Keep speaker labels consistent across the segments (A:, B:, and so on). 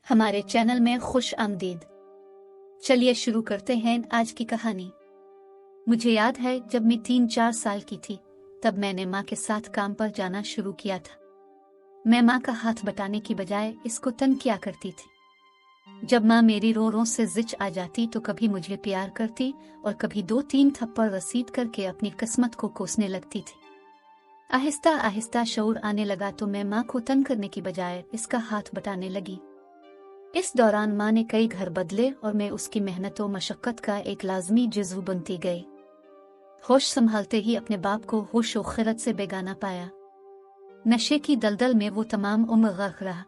A: हमारे चैनल में खुश आमदीद। चलिए शुरू करते हैं आज की कहानी। मुझे याद है जब मैं 3-4 साल की थी तब मैंने माँ के साथ काम पर जाना शुरू किया था। मैं माँ का हाथ बटाने की बजाय इसको तंग किया करती थी। जब माँ मेरी रो से जिच आ जाती तो कभी मुझे प्यार करती और कभी 2-3 थप्पड़ रसीद करके अपनी किस्मत को कोसने लगती थी। आहिस्ता आहिस्ता शऊर आने लगा तो मैं माँ को तंग करने की बजाय इसका हाथ बटाने लगी। इस दौरान माँ ने कई घर बदले और मैं उसकी मेहनत और मशक्कत का एक लाजमी जुज़्व बनती गई। होश संभालते ही अपने बाप को होश और खिरत से बेगाना पाया। नशे की दलदल में वो तमाम उम्र गर्क रहा।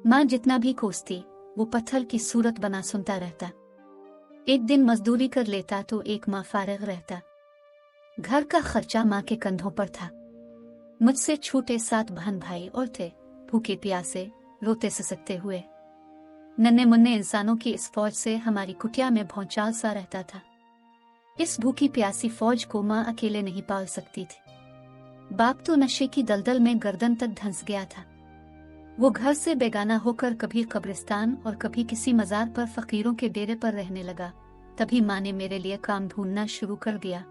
A: माँ जितना भी कोसती वो पत्थर की सूरत बना सुनता रहता। एक दिन मजदूरी कर लेता तो एक माह फारिग रहता। घर का खर्चा माँ के कंधों पर था। मुझसे छूटे 7 बहन भाई और थे, भूखे प्यासे रोते ससकते हुए। नन्हे मुन्ने इंसानों की इस फौज से हमारी कुटिया में भौचाल सा रहता था। इस भूखी प्यासी फौज को माँ अकेले नहीं पाल सकती थी। बाप तो नशे की दलदल में गर्दन तक धंस गया था। वो घर से बेगाना होकर कभी कब्रिस्तान और कभी किसी मजार पर फकीरों के डेरे पर रहने लगा। तभी माँ ने मेरे लिए काम ढूंढना शुरू कर दिया।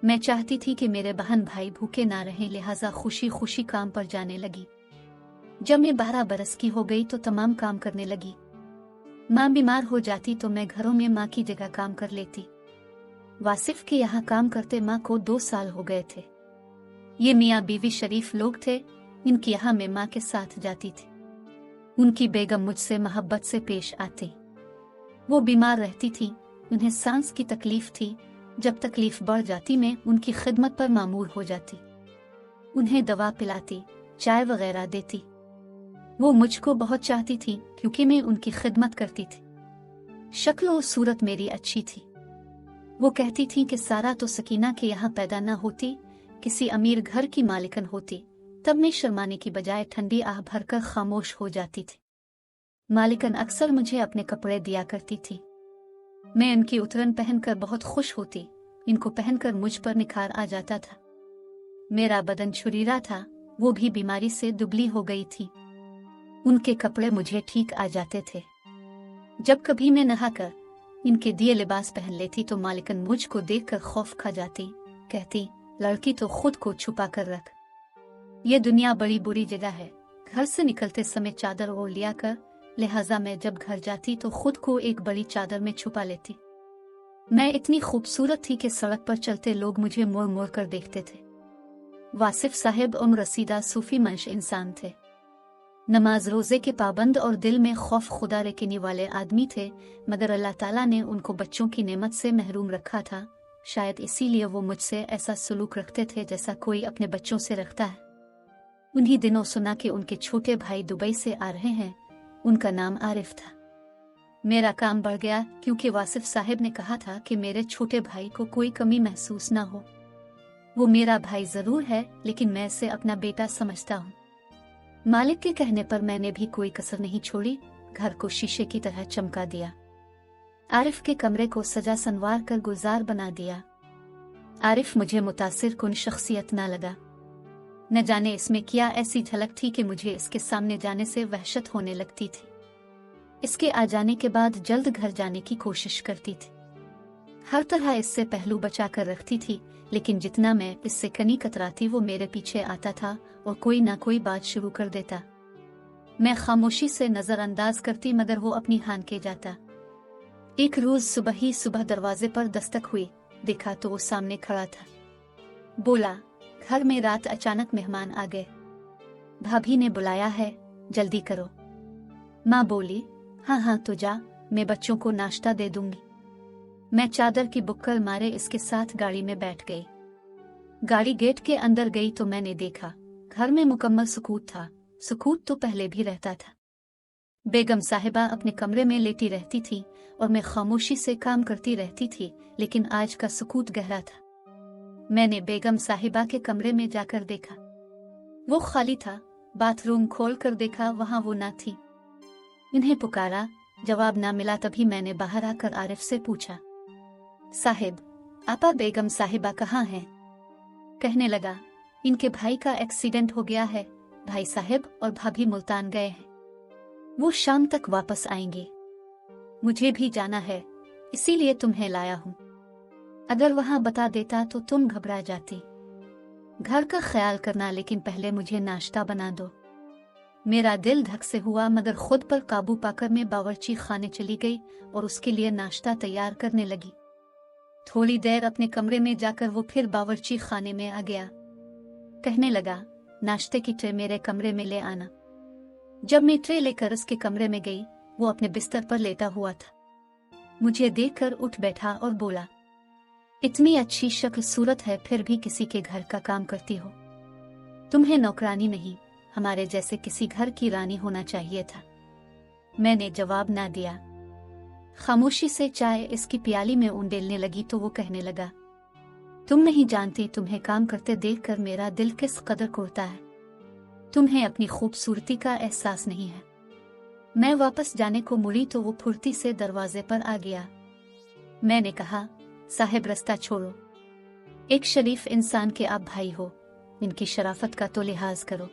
A: मैं चाहती थी कि मेरे बहन भाई भूखे ना रहें, लिहाजा खुशी खुशी काम पर जाने लगी। जब मैं 12 बरस की हो गई तो तमाम काम करने लगी। माँ बीमार हो जाती तो मैं घरों में माँ की जगह काम कर लेती। वासिफ के यहाँ काम करते माँ को 2 साल हो गए थे। ये मियाँ बीवी शरीफ लोग थे। इनके यहाँ मैं माँ के साथ जाती थी। उनकी बेगम मुझसे मोहब्बत से पेश आती। वो बीमार रहती थी, उन्हें सांस की तकलीफ थी। जब तकलीफ बढ़ जाती मैं उनकी खिदमत पर मामूर हो जाती। उन्हें दवा पिलाती, चाय वगैरह देती। वो मुझको बहुत चाहती थी क्योंकि मैं उनकी खिदमत करती थी। शक्ल और सूरत मेरी अच्छी थी। वो कहती थी कि सारा तो सकीना के यहाँ पैदा न होती, किसी अमीर घर की मालिकन होती। तब मैं शर्माने की बजाय ठंडी आह भरकर खामोश हो जाती थी। मालिकन अक्सर मुझे अपने कपड़े दिया करती थी। मैं इनकी उतरन पहनकर बहुत खुश होती। इनको पहनकर मुझ पर निखार आ जाता था। मेरा बदन छुरीरा था, वो भी बीमारी से दुबली हो गई थी। उनके कपड़े मुझे ठीक आ जाते थे। जब कभी मैं नहाकर इनके दिए लिबास पहन लेती तो मालिकन मुझको देखकर खौफ खा जाती। कहती, लड़की तो खुद को छुपा कर रख। ये दुनिया बड़ी बुरी जगह है। घर से निकलते समय चादर ओढ़ लिया कर। लिहाजा मैं जब घर जाती तो खुद को एक बड़ी चादर में छुपा लेती। मैं इतनी खूबसूरत थी कि सड़क पर चलते लोग मुझे मोड़ मोड़ कर देखते थे। वासिफ साहिब उम्र रसीदा सूफी मंश इंसान थे। नमाज रोजे के पाबंद और दिल में खौफ खुदा रखने वाले आदमी थे, मगर अल्लाह ताला ने उनको बच्चों की नेमत से महरूम रखा था। शायद इसीलिए वो मुझसे ऐसा सलूक रखते थे जैसा कोई अपने बच्चों से रखता है। उन्हीं दिनों सुना कि उनके छोटे भाई दुबई से आ रहे हैं। उनका नाम आरिफ था। मेरा काम बढ़ गया क्योंकि वासिफ साहिब ने कहा था कि मेरे छोटे भाई को कोई कमी महसूस ना हो। वो मेरा भाई जरूर है, लेकिन मैं इसे अपना बेटा समझता हूँ। मालिक के कहने पर मैंने भी कोई कसर नहीं छोड़ी। घर को शीशे की तरह चमका दिया। आरिफ के कमरे को सजा संवार कर गुलजार बना दिया। आरिफ मुझे मुतासिर कुन शख्सियत ना लगा। न जाने इसमें क्या ऐसी झलक थी कि मुझे इसके सामने जाने से वहशत होने लगती थी। इसके आ जाने के बाद जल्द घर जाने की कोशिश करती थी। हर तरह इससे पहलू बचा कर रखती थी, लेकिन जितना मैं इससे कनी कतराती वो मेरे पीछे आता था और कोई ना कोई बात शुरू कर देता। मैं खामोशी से नजरअंदाज करती, मगर वो अपनी हान के जाता। एक रोज सुबह ही सुबह दरवाजे पर दस्तक हुई। देखा तो वो सामने खड़ा था। बोला, घर में रात अचानक मेहमान आ गए। भाभी ने बुलाया है, जल्दी करो। माँ बोली, हाँ हाँ तो जा, मैं बच्चों को नाश्ता दे दूंगी। मैं चादर की बुक्कल मारे इसके साथ गाड़ी में बैठ गई। गाड़ी गेट के अंदर गई तो मैंने देखा घर में मुकम्मल सुकूत था। सुकूत तो पहले भी रहता था। बेगम साहिबा अपने कमरे में लेटी रहती थी और मैं खामोशी से काम करती रहती थी, लेकिन आज का सुकूत गहरा था। मैंने बेगम साहिबा के कमरे में जाकर देखा, वो खाली था। बाथरूम खोल कर देखा, वहां वो ना थी। इन्हें पुकारा, जवाब ना मिला। तभी मैंने बाहर आकर आरिफ से पूछा, साहिब, आपा बेगम साहिबा कहाँ हैं? कहने लगा, इनके भाई का एक्सीडेंट हो गया है। भाई साहब और भाभी मुल्तान गए हैं। वो शाम तक वापस आएंगे। मुझे भी जाना है, इसीलिए तुम्हें लाया हूँ। अगर वहां बता देता तो तुम घबरा जाती। घर का ख्याल करना, लेकिन पहले मुझे नाश्ता बना दो। मेरा दिल धक से हुआ, मगर खुद पर काबू पाकर मैं बावर्ची खाने चली गई और उसके लिए नाश्ता तैयार करने लगी। थोड़ी देर अपने कमरे में जाकर वो फिर बावर्ची खाने में आ गया। कहने लगा, नाश्ते की ट्रे मेरे कमरे में ले आना। जब मैं ट्रे लेकर उसके कमरे में गई, वो अपने बिस्तर पर लेटा हुआ था। मुझे देखकर उठ बैठा और बोला, इतनी अच्छी शक्ल सूरत है, फिर भी किसी के घर का काम करती हो। तुम्हें नौकरानी नहीं, हमारे जैसे किसी घर की रानी होना चाहिए था। मैंने जवाब ना दिया। खामोशी से चाय इसकी प्याली में उंडेलने लगी तो वो कहने लगा, तुम नहीं जानती तुम्हें काम करते देखकर मेरा दिल किस कदर कुड़ता है। तुम्हें अपनी खूबसूरती का एहसास नहीं है। मैं वापस जाने को मुड़ी तो वो फुर्ती से दरवाजे पर आ गया। मैंने कहा, साहिब रास्ता छोड़ो। एक शरीफ इंसान के आप भाई हो, इनकी शराफत का तो लिहाज करो।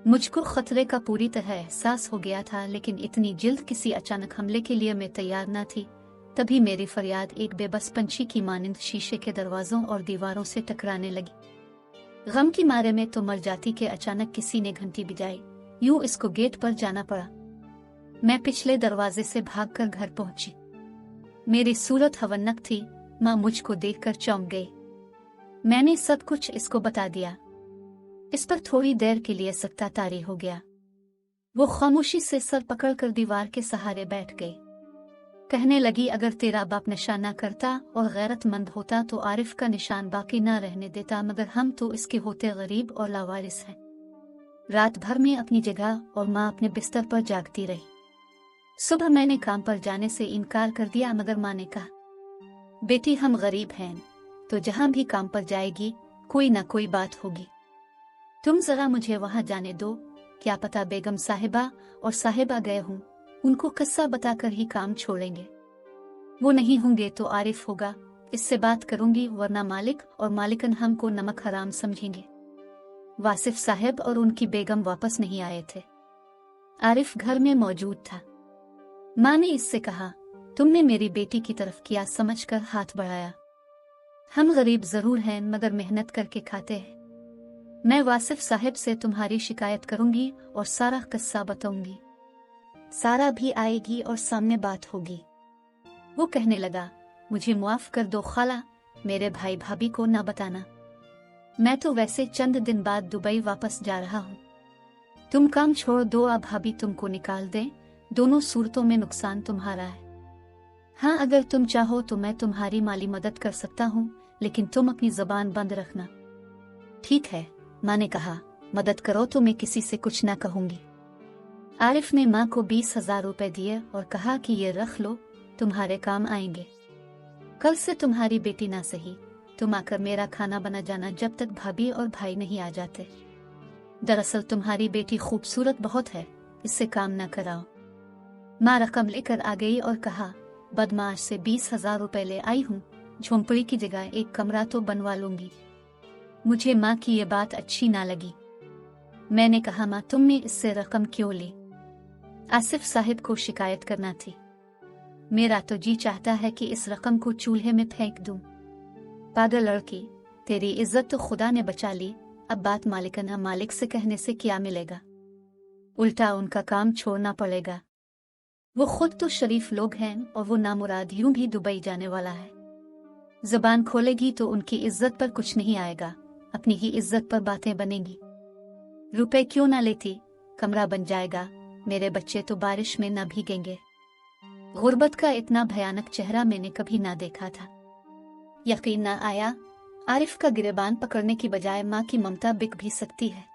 A: मुझको खतरे का पूरी तरह एहसास हो गया था, लेकिन इतनी जल्द किसी अचानक हमले के लिए मैं तैयार न थी। तभी मेरी फरियाद एक बेबस पंछी की मानिंद शीशे के दरवाजों और दीवारों से टकराने लगी। गम की मारे में तो मर जाती कि अचानक किसी ने घंटी बजाई। यूं इसको गेट पर जाना पड़ा। मैं पिछले दरवाजे से भागकर घर पहुंची। मेरी सूरत हवन्नक थी। माँ मुझको देखकर चौंक गई। मैंने सब कुछ इसको बता दिया। इस पर थोड़ी देर के लिए सकता तारी हो गया। वो खामोशी से सर पकड़कर दीवार के सहारे बैठ गई। कहने लगी, अगर तेरा बाप नशा ना करता और गैरतमंद होता तो आरिफ का निशान बाकी ना रहने देता, मगर हम तो इसके होते गरीब और लावारिस हैं। रात भर में अपनी जगह और माँ अपने बिस्तर पर जागती रही। सुबह मैंने काम पर जाने से इनकार कर दिया, मगर माँ ने कहा, बेटी हम गरीब हैं, तो जहां भी काम पर जाएगी कोई ना कोई बात होगी। तुम जरा मुझे वहां जाने दो, क्या पता बेगम साहिबा और साहिबा गए हों, उनको किस्सा बताकर ही काम छोड़ेंगे। वो नहीं होंगे तो आरिफ होगा, इससे बात करूंगी, वरना मालिक और मालिकन हमको नमक हराम समझेंगे। वासिफ साहब और उनकी बेगम वापस नहीं आए थे। आरिफ घर में मौजूद था। माँ ने इससे कहा, तुमने मेरी बेटी की तरफ किया समझकर हाथ बढ़ाया। हम गरीब जरूर हैं, मगर मेहनत करके खाते हैं। मैं वासिफ साहब से तुम्हारी शिकायत करूंगी और सारा किस्सा बताऊंगी। सारा भी आएगी और सामने बात होगी। वो कहने लगा, मुझे माफ कर दो खाला, मेरे भाई भाभी को ना बताना। मैं तो वैसे चंद दिन बाद दुबई वापस जा रहा हूँ। तुम काम छोड़ दो, अब भाभी तुमको निकाल दें, दोनों सूरतों में नुकसान तुम्हारा है। हाँ, अगर तुम चाहो तो मैं तुम्हारी माली मदद कर सकता हूँ, लेकिन तुम अपनी जबान बंद रखना। ठीक है, माँ ने कहा, मदद करो तो मैं किसी से कुछ ना कहूंगी। आरिफ ने माँ को 20,000 रुपए दिए और कहा कि ये रख लो, तुम्हारे काम आएंगे। कल से तुम्हारी बेटी ना सही, तुम आकर मेरा खाना बना जाना जब तक भाभी और भाई नहीं आ जाते। दरअसल तुम्हारी बेटी खूबसूरत बहुत है, इससे काम ना कराओ। माँ रकम लेकर आ गई और कहा, बदमाश से 20,000 रुपए ले आई हूँ, झोंपड़ी की जगह एक कमरा तो बनवा लूंगी। मुझे माँ की ये बात अच्छी ना लगी। मैंने कहा, माँ तुमने इससे रकम क्यों ली? आसिफ साहिब को शिकायत करना थी। मेरा तो जी चाहता है कि इस रकम को चूल्हे में फेंक दूं। पागल लड़की, तेरी इज्जत तो खुदा ने बचा ली, अब बात मालिकना मालिक से कहने से क्या मिलेगा? उल्टा उनका काम छोड़ना पड़ेगा। वो खुद तो शरीफ लोग हैं और वो नामुराद यूं भी दुबई जाने वाला है। जुबान खोलेगी तो उनकी इज्जत पर कुछ नहीं आएगा, अपनी ही इज्जत पर बातें बनेंगी। रुपए क्यों ना लेती, कमरा बन जाएगा, मेरे बच्चे तो बारिश में ना भीगेंगे। गुर्बत का इतना भयानक चेहरा मैंने कभी ना देखा था। यकीन ना आया, आरिफ का गिरेबान पकड़ने की बजाय माँ की ममता बिक भी सकती है।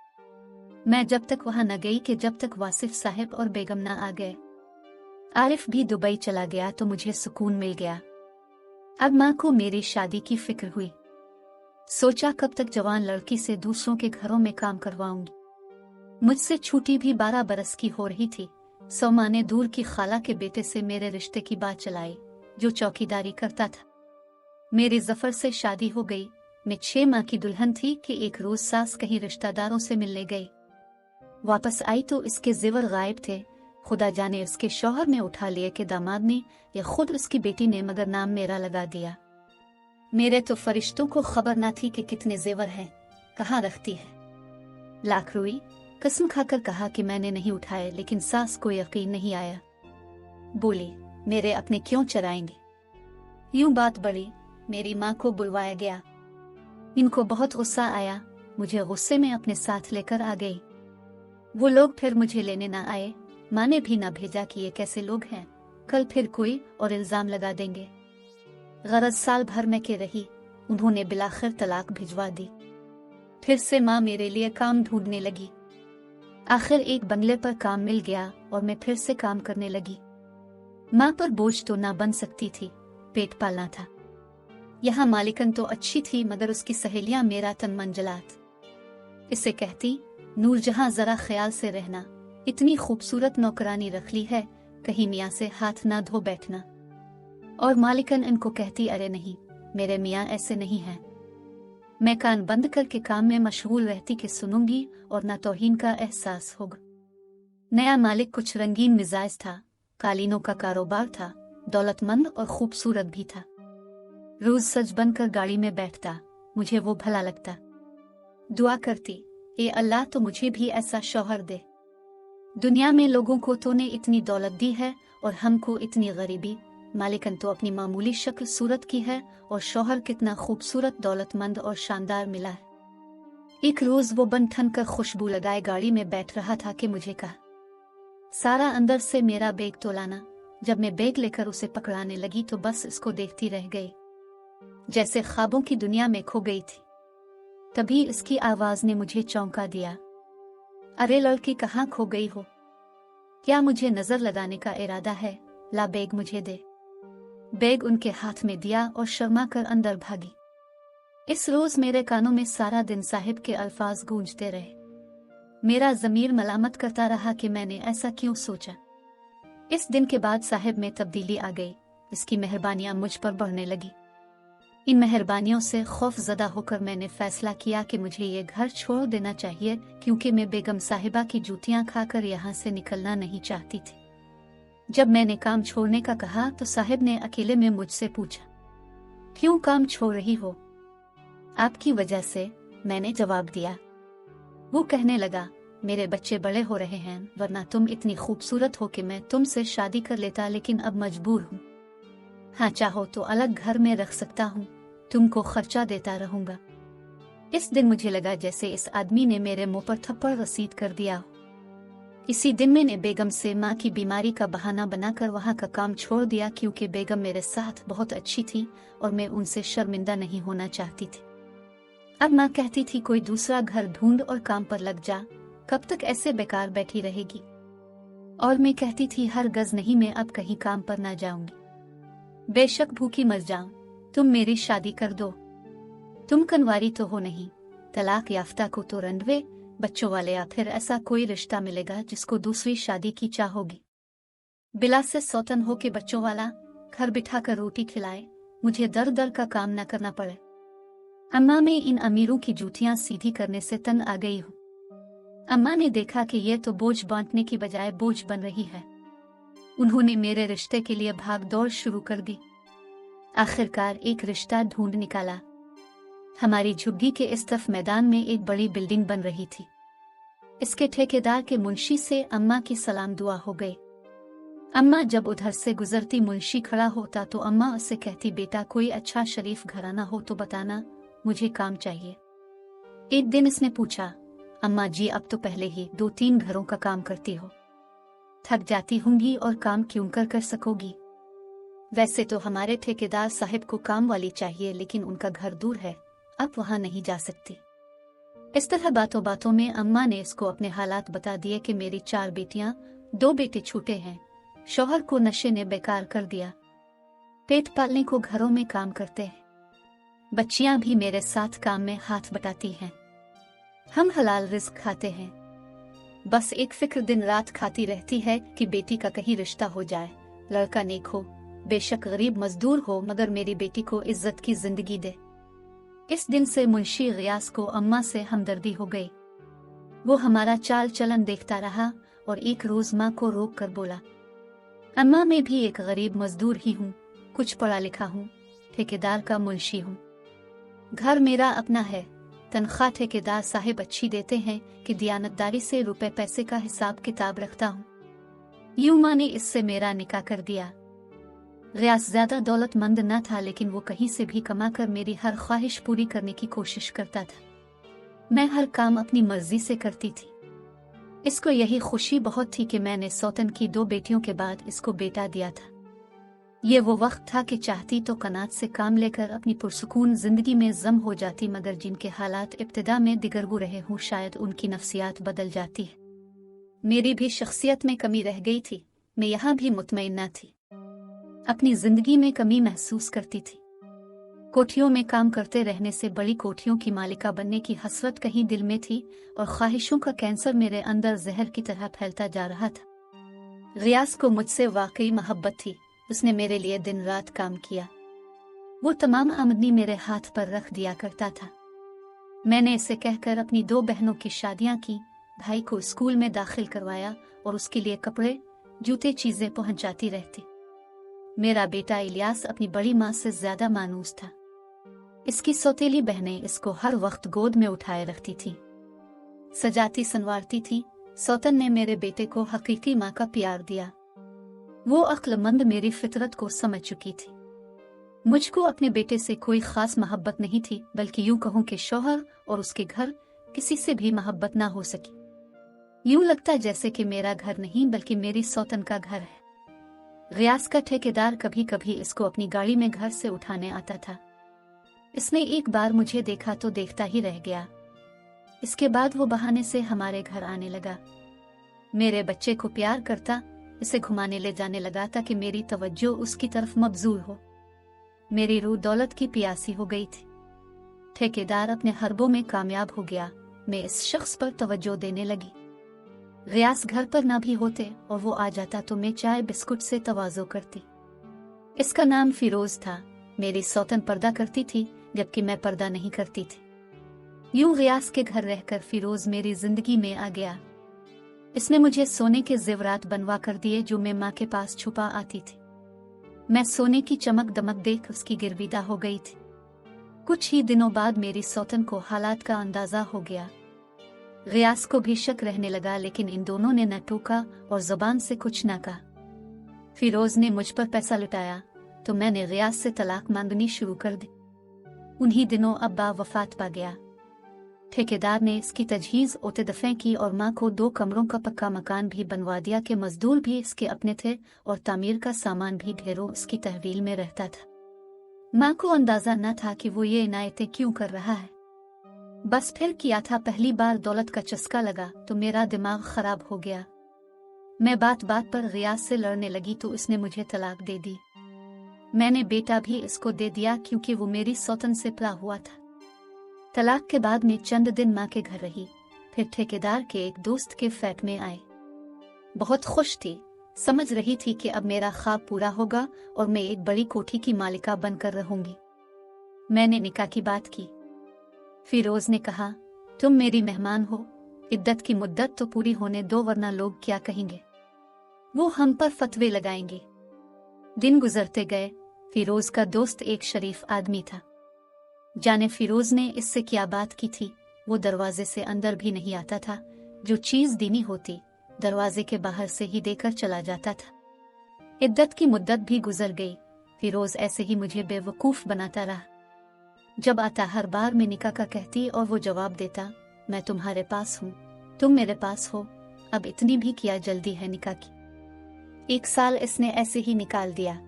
A: मैं जब तक वहां न गई कि जब तक वासिफ साहब और बेगम ना आ गए। आरिफ भी दुबई चला गया तो मुझे सुकून मिल गया। अब माँ को मेरी शादी की फिक्र हुई। सोचा कब तक जवान लड़की से दूसरों के घरों में काम करवाऊंगी। मुझसे छूटी भी 12 बरस की हो रही थी। सौमा ने दूर की खाला के बेटे से मेरे रिश्ते की बात चलाई, जो चौकीदारी करता था। मेरी जफर से शादी हो गई। मैं 6 माह की दुल्हन थी कि एक रोज सास कहीं रिश्तेदारों से मिलने गई। वापस आई तो इसके जेवर गायब थे। खुदा जाने उसके शौहर ने उठा लिए कि दामाद ने या खुद उसकी बेटी ने, मगर नाम मेरा लगा दिया। मेरे तो फरिश्तों को खबर ना थी कि कितने जेवर हैं, कहाँ रखती है। लाख रोई, कसम खाकर कहा कि मैंने नहीं उठाए, लेकिन सास को यकीन नहीं आया। बोली, मेरे अपने क्यों चराएंगे। यूं बात बढ़ी, मेरी माँ को बुलवाया गया। इनको बहुत गुस्सा आया, मुझे गुस्से में अपने साथ लेकर आ गई। वो लोग फिर मुझे लेने ना आए, माँ ने भी ना भेजा कि ये कैसे लोग हैं, कल फिर कोई और इल्जाम लगा देंगे। गरज साल भर में के रही, उन्होंने बिलाखिर तलाक भिजवा दी। फिर से माँ मेरे लिए काम ढूंढने लगी। आखिर एक बंगले पर काम मिल गया और मैं फिर से काम करने लगी। माँ पर बोझ तो ना बन सकती थी, पेट पालना था। यहाँ मालिकन तो अच्छी थी, मगर उसकी सहेलियां मेरा तन मन जलात। इसे कहती, नूरजहां जरा ख्याल से रहना, इतनी खूबसूरत नौकरानी रख ली है, कहीं मियाँ से हाथ ना धो बैठना। और मालिकन इनको कहती, अरे नहीं, मेरे मियाँ ऐसे नहीं हैं। मैं कान बंद करके काम में मशगूल रहती कि सुनूंगी और ना तौहीन का एहसास होगा। नया मालिक कुछ रंगीन मिजाज था, कालीनों का कारोबार था, दौलतमंद और खूबसूरत भी था। रोज सज बनकर गाड़ी में बैठता, मुझे वो भला लगता। दुआ करती, ए अल्लाह तो मुझे भी ऐसा शौहर दे। दुनिया में लोगों को तूने इतनी दौलत दी है और हमको इतनी गरीबी। मालिकन तो अपनी मामूली शक्ल सूरत की है और शौहर कितना खूबसूरत, दौलतमंद और शानदार मिला है। एक रोज वो बन ठन कर खुशबू लगाए गाड़ी में बैठ रहा था कि मुझे कहा, सारा अंदर से मेरा बैग तो लाना। जब मैं बैग लेकर उसे पकड़ाने लगी तो बस इसको देखती रह गई, जैसे ख्वाबों की दुनिया में खो गई थी। तभी इसकी आवाज ने मुझे चौंका दिया। अरे लड़की, कहाँ खो गई हो? क्या मुझे नजर लगाने का इरादा है? ला बैग मुझे दे। बैग उनके हाथ में दिया और शर्मा कर अंदर भागी। इस रोज मेरे कानों में सारा दिन साहिब के अल्फाज गूंजते रहे। मेरा ज़मीर मलामत करता रहा कि मैंने ऐसा क्यों सोचा। इस दिन के बाद साहिब में तब्दीली आ गई, इसकी मेहरबानियां मुझ पर बढ़ने लगी। इन मेहरबानियों से खौफजदा होकर मैंने फैसला किया कि मुझे ये घर छोड़ देना चाहिए, क्योंकि मैं बेगम साहिबा की जूतियां खाकर यहाँ से निकलना नहीं चाहती थी। जब मैंने काम छोड़ने का कहा तो साहिब ने अकेले में मुझसे पूछा, क्यों काम छोड़ रही हो? आपकी वजह से, मैंने जवाब दिया। वो कहने लगा, मेरे बच्चे बड़े हो रहे हैं, वरना तुम इतनी खूबसूरत हो कि मैं तुमसे शादी कर लेता, लेकिन अब मजबूर हूँ। हाँ, चाहो तो अलग घर में रख सकता हूँ, तुमको खर्चा देता रहूंगा। इस दिन मुझे लगा जैसे इस आदमी ने मेरे मुंह पर थप्पड़ रसीद कर दिया हो। इसी दिन मैंने बेगम से माँ की बीमारी का बहाना बनाकर वहाँ का काम छोड़ दिया, क्योंकि बेगम मेरे साथ बहुत अच्छी थी और मैं उनसे शर्मिंदा नहीं होना चाहती थी। अब माँ कहती थी, कोई दूसरा घर ढूंढ और काम पर लग जा, कब तक ऐसे बेकार बैठी रहेगी? और मैं कहती थी, हर गज नहीं, मैं अब कहीं काम पर ना जाऊंगी। बेशक भूखी मर जाऊं, तुम मेरी शादी कर दो। तुम कनवारी तो हो नहीं, तलाक याफ्ता को तो रंडवे, बच्चों वाले, या फिर ऐसा कोई रिश्ता मिलेगा जिसको दूसरी शादी की चाह होगी। बिला से सौतन हो के बच्चों वाला, घर बिठा कर रोटी खिलाए, मुझे दर दर का काम न करना पड़े। अम्मा, मैं इन अमीरों की जूतियां सीधी करने से तंग आ गई हूँ। अम्मा ने देखा कि ये तो बोझ बांटने की बजाय बोझ बन रही है। उन्होंने मेरे रिश्ते के लिए भाग दौड़ शुरू कर दी। आखिरकार एक रिश्ता ढूंढ निकाला। हमारी झुग्गी के इस तरफ मैदान में एक बड़ी बिल्डिंग बन रही थी। इसके ठेकेदार के मुंशी से अम्मा की सलाम दुआ हो गई। अम्मा जब उधर से गुजरती मुंशी खड़ा होता तो अम्मा उससे कहती, बेटा कोई अच्छा शरीफ घराना हो तो बताना, मुझे काम चाहिए। एक दिन इसने पूछा, अम्मा जी अब तो पहले ही 2-3 घरों का काम करती हो, थक जाती होंगी और काम क्यों कर सकोगी? वैसे तो हमारे ठेकेदार साहिब को काम वाली चाहिए, लेकिन उनका घर दूर है, अब वहां नहीं जा सकती। इस तरह बातों बातों में अम्मा ने इसको अपने हालात बता दिए कि मेरी 4 बेटियां, 2 बेटे छूटे हैं, शौहर को नशे ने बेकार कर दिया, पेट पालने को घरों में काम करते हैं, बच्चियां भी मेरे साथ काम में हाथ बटाती हैं, हम हलाल रिस्क खाते हैं। बस एक फिक्र दिन रात खाती रहती है कि बेटी का कहीं रिश्ता हो जाए, लड़का नेक हो, बेशक गरीब मजदूर हो, मगर मेरी बेटी को इज्जत की जिंदगी दे। इस दिन से मुंशी गियास को अम्मा से हमदर्दी हो गई। वो हमारा चाल चलन देखता रहा और एक रोज माँ को रोक कर बोला, अम्मा मैं भी एक गरीब मजदूर ही हूँ, कुछ पढ़ा लिखा हूँ, ठेकेदार का मुंशी हूँ। घर मेरा अपना है, तनख्वाह ठेकेदार साहिब अच्छी देते हैं कि दियानतदारी से रुपए पैसे का हिसाब किताब रखता हूँ। यूं माँ ने इससे मेरा निकाह कर दिया। गियास ज्यादा दौलतमंद न था, लेकिन वो कहीं से भी कमाकर मेरी हर ख्वाहिश पूरी करने की कोशिश करता था। मैं हर काम अपनी मर्जी से करती थी। इसको यही खुशी बहुत थी कि मैंने सौतन की 2 बेटियों के बाद इसको बेटा दिया था। ये वो वक्त था कि चाहती तो कनात से काम लेकर अपनी पुरसुकून जिंदगी में जम हो जाती, मगर जिनके हालात इब्तिदा में दिगरगू रहे हों, शायद उनकी नफ्सियात बदल जाती है। मेरी भी शख्सियत में कमी रह गई थी। मैं यहाँ भी मुतमईन न थी, अपनी जिंदगी में कमी महसूस करती थी। कोठियों में काम करते रहने से बड़ी कोठियों की मालिका बनने की हसरत कहीं दिल में थी, और ख्वाहिशों का कैंसर मेरे अंदर जहर की तरह फैलता जा रहा था। गियास को मुझसे वाकई मोहब्बत थी। उसने मेरे लिए दिन रात काम किया। वो तमाम आमदनी मेरे हाथ पर रख दिया करता था। मैंने इसे कहकर अपनी 2 बहनों की शादियां की, भाई को स्कूल में दाखिल करवाया और उसके लिए कपड़े जूते चीजें पहुंचाती रहती। मेरा बेटा इलियास अपनी बड़ी माँ से ज्यादा मानूस था। इसकी सौतेली बहनें इसको हर वक्त गोद में उठाए रखती थी, सजाती संवारती थी। सौतन ने मेरे बेटे को हकीकी माँ का प्यार दिया। वो अक्लमंद मेरी फितरत को समझ चुकी थी। मुझको अपने बेटे से कोई खास मोहब्बत नहीं थी, बल्कि यूं कहूं कि शौहर और उसके घर किसी से भी मोहब्बत ना हो सकी। यूं लगता जैसे कि मेरा घर नहीं बल्कि मेरी सौतन का घर है। गियास का ठेकेदार कभी कभी इसको अपनी गाड़ी में घर से उठाने आता था। इसने एक बार मुझे देखा तो देखता ही रह गया। इसके बाद वो बहाने से हमारे घर आने लगा। मेरे बच्चे को प्यार करता, इसे घुमाने ले जाने लगा ताकि मेरी तवज्जो उसकी तरफ मबजूल हो। मेरी रूह दौलत की प्यासी हो गई थी। ठेकेदार अपने हरबों में कामयाब हो गया। मैं इस शख्स पर तवज्जो देने लगी। गियास घर पर ना भी होते और वो आ जाता तो मैं चाय बिस्कुट से तवाज़ो करती। इसका नाम फिरोज था। मेरी सौतन पर्दा करती थी, जबकि मैं पर्दा नहीं करती थी। यूं गियास के घर रहकर फिरोज मेरी जिंदगी में आ गया। इसने मुझे सोने के जेवरात बनवा कर दिए जो मैं माँ के पास छुपा आती थी। मैं सोने की चमक दमक देख उसकी गिरविदा हो गई थी। कुछ ही दिनों बाद मेरी सौतन को हालात का अंदाजा हो गया। गियास को भी शक रहने लगा, लेकिन इन दोनों ने न टोका और जुबान से कुछ न कहा। फिरोज ने मुझ पर पैसा लुटाया तो मैंने गियास से तलाक मांगनी शुरू कर दी। उन्हीं दिनों अब्बा वफात पा गया। ठेकेदार ने इसकी तजहीज ओते दफे की और माँ को 2 कमरों का पक्का मकान भी बनवा दिया कि मजदूर भी इसके अपने थे और तामीर का सामान भी ढेरों उसकी तहवील में रहता था। माँ को अंदाजा न था कि वो ये इनायतें क्यों कर रहा है। बस फिर किया था। पहली बार दौलत का चस्का लगा तो मेरा दिमाग खराब हो गया। मैं बात बात पर गियास से लड़ने लगी तो इसने मुझे तलाक दे दी। मैंने बेटा भी इसको दे दिया क्योंकि वो मेरी सौतन से पला हुआ था। तलाक के बाद मैं चंद दिन माँ के घर रही, फिर ठेकेदार के एक दोस्त के फ्लैट में आए। बहुत खुश थी, समझ रही थी कि अब मेरा ख्वाब पूरा होगा और मैं एक बड़ी कोठी की मालिका बनकर रहूंगी। मैंने निकाह की बात की। फिरोज ने कहा, तुम मेरी मेहमान हो, इद्दत की मुद्दत तो पूरी होने दो वरना लोग क्या कहेंगे, वो हम पर फतवे लगाएंगे। दिन गुजरते गए। फिरोज का दोस्त एक शरीफ आदमी था। जाने फिरोज ने इससे क्या बात की थी, वो दरवाजे से अंदर भी नहीं आता था। जो चीज दीनी होती दरवाजे के बाहर से ही देकर चला जाता था। इद्दत की मुद्दत भी गुजर गई। फिरोज ऐसे ही मुझे बेवकूफ बनाता रहा। जब आता हर बार मैं निकाह का कहती और वो जवाब देता, मैं तुम्हारे पास हूँ, तुम मेरे पास हो, अब इतनी भी क्या जल्दी है निकाह की। 1 साल इसने ऐसे ही निकाल दिया।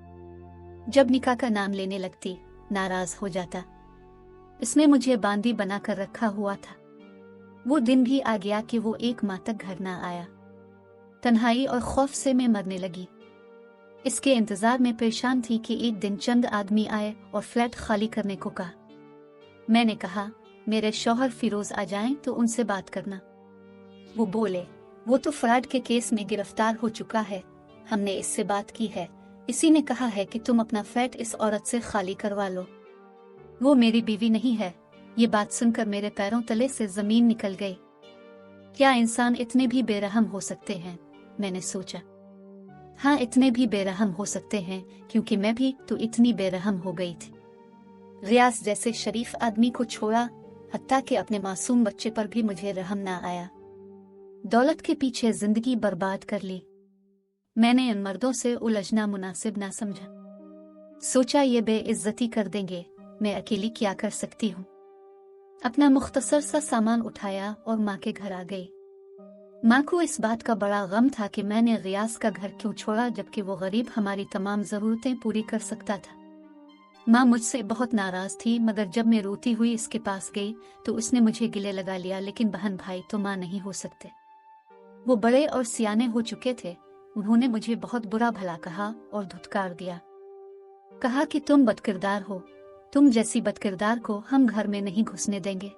A: जब निकाह का नाम लेने लगती नाराज हो जाता। इसने मुझे बांदी बनाकर रखा हुआ था। वो दिन भी आ गया कि वो 1 माह तक घर ना आया। तन्हाई और खौफ से मैं मरने लगी। इसके इंतजार में परेशान थी कि एक दिन चंद आदमी आए और फ्लैट खाली करने को कहा। मैंने कहा, मेरे शौहर फिरोज आ जाएं तो उनसे बात करना। वो बोले, वो तो फ्रॉड के केस में गिरफ्तार हो चुका है, हमने इससे बात की है, इसी ने कहा है कि तुम अपना फ्लैट इस औरत से खाली करवा लो। वो मेरी बीवी नहीं है। ये बात सुनकर मेरे पैरों तले से जमीन निकल गई। क्या इंसान इतने भी बेरहम हो सकते हैं? मैंने सोचा। हाँ, इतने भी बेरहम हो सकते हैं, क्योंकि मैं भी तो इतनी बेरहम हो गई थी। रियाज जैसे शरीफ आदमी को छोड़ा, हत्ता कि अपने मासूम बच्चे पर भी मुझे रहम ना आया। दौलत के पीछे जिंदगी बर्बाद कर ली। मैंने इन मर्दों से उलझना मुनासिब ना समझा। सोचा ये बेइज्जती कर देंगे, मैं अकेली क्या कर सकती हूँ। अपना मुख्तसर सा सामान उठाया और माँ के घर आ गई। माँ को इस बात का बड़ा गम था कि मैंने रियाज का घर क्यों छोड़ा, जबकि वो गरीब हमारी तमाम ज़रूरतें पूरी कर सकता था। माँ मुझसे बहुत नाराज थी, मगर जब मैं रोती हुई इसके पास गई तो उसने मुझे गिले लगा लिया। लेकिन बहन भाई तो माँ नहीं हो सकते। वो बड़े और सियाने हो चुके थे। उन्होंने मुझे बहुत बुरा भला कहा और धुतकार दिया। कहा कि तुम बदकिरदार हो, तुम जैसी बदकिरदार को हम घर में नहीं घुसने देंगे।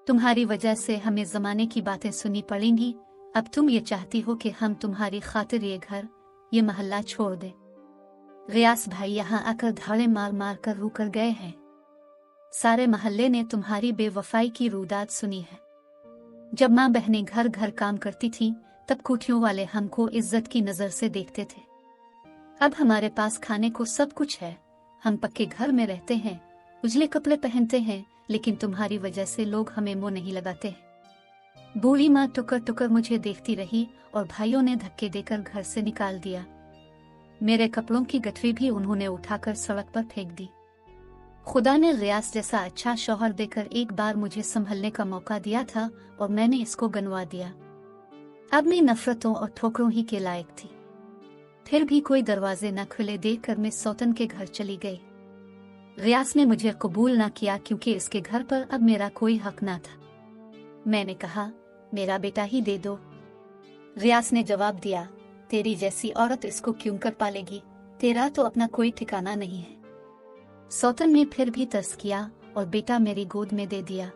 A: तुम्हारी वजह से हमें जमाने की बातें सुनी पड़ेंगी। अब तुम ये चाहती हो कि हम तुम्हारी खातिर ये घर, ये मोहल्ला छोड़ दें। रियास भाई यहाँ आकर धाड़े मार मार कर रू कर गए हैं। सारे मोहल्ले ने तुम्हारी बेवफाई की रुदाद सुनी है। जब माँ बहनें घर घर काम करती थीं, तब कोठियों वाले हमको इज्जत की नजर से देखते थे। अब हमारे पास खाने को सब कुछ है, हम पक्के घर में रहते हैं, उजले कपड़े पहनते हैं, लेकिन तुम्हारी वजह से लोग हमें मुंह नहीं लगाते। बूढ़ी माँ टुकर टुकर मुझे देखती रही और भाइयों ने धक्के देकर घर से निकाल दिया। मेरे कपड़ों की गठरी भी उन्होंने उठाकर सड़क पर फेंक दी। खुदा ने रियाज जैसा अच्छा शौहर देकर एक बार मुझे संभलने का मौका दिया था और मैंने इसको गंवा दिया। अब मैं नफरतों और ठोकरों ही के लायक थी। फिर भी कोई दरवाजे न खुले देखकर मैं सौतन के घर चली गई। रियाज ने मुझे कबूल न किया, क्योंकि इसके घर पर अब मेरा कोई हक न था। मैंने कहा, मेरा बेटा ही दे दो। रियाज ने जवाब दिया, तेरी जैसी औरत इसको क्यों कर पालेगी, तेरा तो अपना कोई ठिकाना नहीं है। सौतन ने फिर भी तरस किया और बेटा मेरी गोद में दे दिया।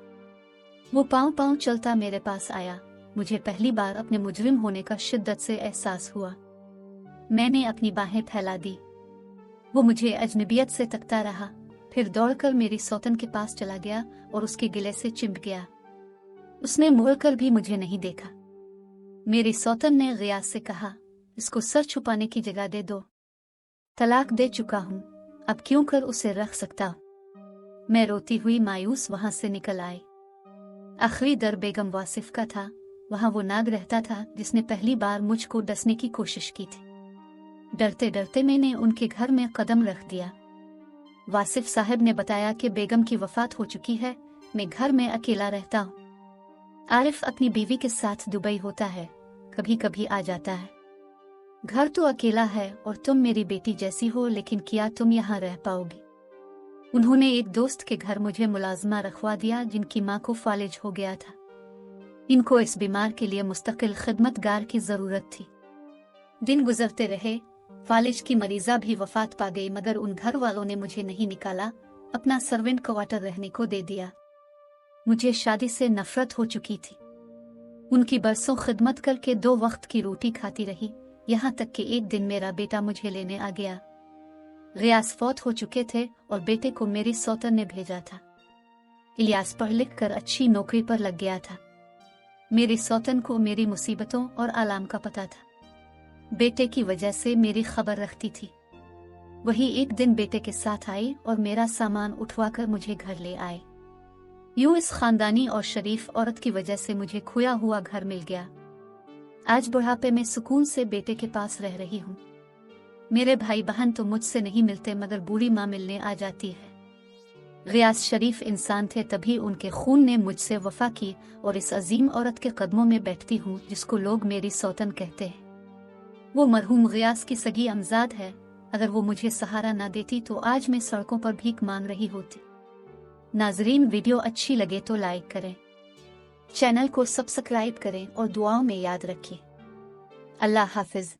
A: वो पांव पांव चलता मेरे पास आया। मुझे पहली बार अपने मुजरिम होने का शिद्दत से एहसास हुआ। मैंने अपनी बाहें फैला दी। वो मुझे अजनबियत से तकता रहा, फिर दौड़कर मेरी सौतन के पास चला गया और उसके गिले से चिपक गया। उसने मुड़कर भी मुझे नहीं देखा। मेरी सौतन ने रियाज से कहा, इसको सर छुपाने की जगह दे दो। तलाक दे चुका हूँ, अब क्यों कर उसे रख सकता। मैं रोती हुई मायूस वहां से निकल आई। आखिरी दर बेगम वासिफ का था। वहां वो नाग रहता था जिसने पहली बार मुझको डसने की कोशिश की थी। डरते डरते मैंने उनके घर में कदम रख दिया। वासिफ साहब ने बताया कि बेगम की वफात हो चुकी है, मैं घर में अकेला रहता हूँ। आरिफ अपनी बीवी के साथ दुबई होता है, कभी कभी आ जाता है। घर तो अकेला है और तुम मेरी बेटी जैसी हो, लेकिन क्या तुम यहाँ रह पाओगी। उन्होंने एक दोस्त के घर मुझे मुलाजमा रखवा दिया, जिनकी माँ को फालिज हो गया था। इनको इस बीमार के लिए मुस्तकिल खिदमतगार की जरूरत थी। दिन गुजरते रहे, फालिज की मरीजा भी वफात पा गई, मगर उन घर वालों ने मुझे नहीं निकाला, अपना सर्वेंट क्वार्टर रहने को दे दिया। मुझे शादी से नफरत हो चुकी थी। उनकी बरसों खिदमत करके 2 वक्त की रोटी खाती रही, यहाँ तक कि एक दिन मेरा बेटा मुझे लेने आ गया। रियाज फौत हो चुके थे और बेटे को मेरी सौतन ने भेजा था। इलियास पढ़ लिख कर अच्छी नौकरी पर लग गया था। मेरी सौतन को मेरी मुसीबतों और आलाम का पता था। बेटे की वजह से मेरी खबर रखती थी। वही एक दिन बेटे के साथ आई और मेरा सामान उठवाकर मुझे घर ले आए। यूं इस खानदानी और शरीफ औरत की वजह से मुझे खोया हुआ घर मिल गया। आज बुढ़ापे में सुकून से बेटे के पास रह रही हूँ। मेरे भाई बहन तो मुझसे नहीं मिलते, मगर बूढ़ी माँ मिलने आ जाती है। रियाज शरीफ इंसान थे, तभी उनके खून ने मुझसे वफा की और इस अजीम औरत के कदमों में बैठती हूँ जिसको लोग मेरी सौतन कहते हैं। वो मरहूम रियाज की सगी अमजाद है। अगर वो मुझे सहारा ना देती तो आज मैं सड़कों पर भीख मांग रही होती। नाजरीन, वीडियो अच्छी लगे तो लाइक करें, चैनल को सब्सक्राइब करें और दुआओं में याद रखें। अल्लाह हाफिज।